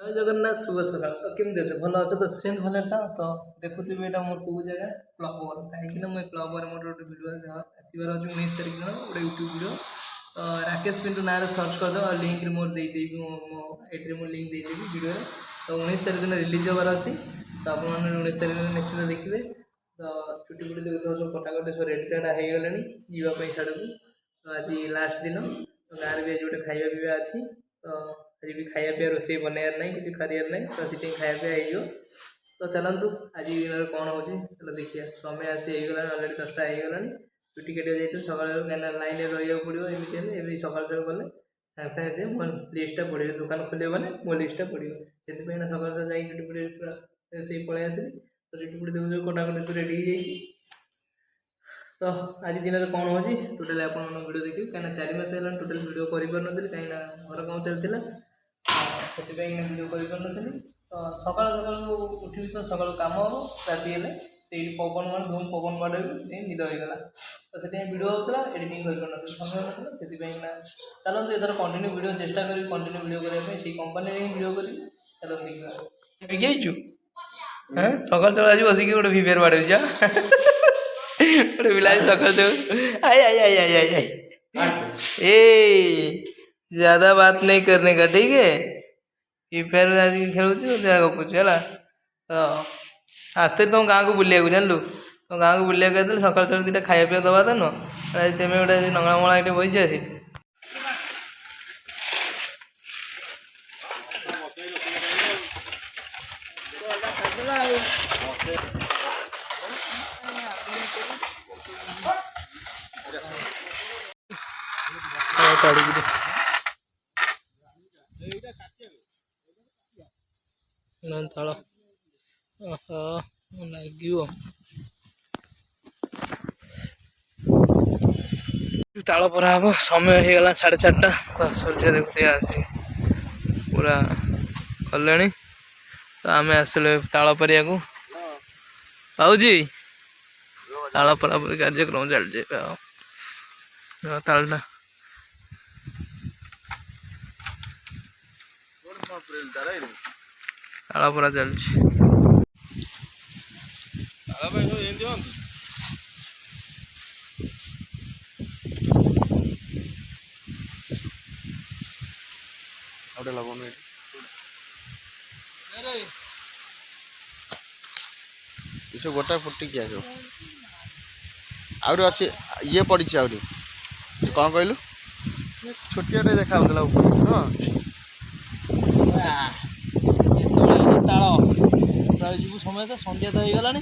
जय जगन्नाथ शुभ सकाल तो केमती अच्छे भल अच्छे तो सेम भले तो देखुथि यहाँ मोर कौ जगह क्लबर कहीं मुझे क्लबर मोर गोटे भिडियो आसबार अच्छे 19 तारीख दिन गोटे यूट्यूब भिडियो तो राकेश पिंटू ना सर्च करदे और लिंक मोर देदेवी मो एट्रे मुझे लिंक देदेवी भिडियो तो 19 तारीख दिन रिलीज होबार अच्छी तो आप 19 तारीख दिन निश्चित देखिए तो छुट्टी फुटी देखते सब कटाकटी सब रेडी टाटा हो गलानी जावाई साड़क तो आज लास्ट दिन तो गाँव में आज गोटे खाଇବା पीवा अच्छी तो आज भी खाया पीवा रोसे बनवार ना कि करार ना तो सीट खाया पीवा हो तो चलतु आज दिन कौन हो देखिए समय आसी होगला अलरेडी 10टा होगला छुट्टी कटा जाए सकाल कहीं लाइन रहा पड़ो एमती है सकाल सकाल गले सागे सागे से मो लिस्टा पड़े दुकान खोल मैंने मो लिस्टा पड़ो से सकाल सकाल जा छुट्टी फुटी पूरा से पलि आसली तो छुट्टी फुटी देखो कटाकटी सब रेडी हो तो आज दिन में कौन हो टोटाल आप वीडियो देखिए कहीं 4 मास है टोटाल वीडियो कर कहीं घर काम चलता से वीडियो कर तो सकाल सकाल उठी तो सकाल कम हम राति से पवन मान धूम पवन बाड़ निद होगा तो से वीडियो होता एडिटिंग कर समय ना चलते इधर कंटिन्यू वीडियो चेष्टा करी कंटिन्यू वीडियो करने से कंपनी वीडियो करी चलो देखिए सकाल सकाल आज बसिक गोटे भिपेर बाड़े गोटे पिला सकाल सकाल आई आई आई आई आई आई ए ज्यादा बात नहीं करने का ठीक है फ्री फायर आज खेलुची गपुची है तो आस्ते तुम गाँव को बुलिया जानलु तुम गाँव को बुलिया कहते सकाल सकाल दुटा खाया पीवा दबा तो आज तुम गोटे नंगलामला ये बही आसी ताल लगे ताल परा हम समय होगला 4:30 तो सूर्य देखते आसी पूरा कले तो आम आसल ताल पर पाऊजी ताल परा कार्यक्रम चलचे तालटा ताला परा चलची गोटा फुटी क्या आउरी अच्छे ये पड़ी आउरी कौन कहलु छोटिया देखा ताल समय संध्या तो हो गलानी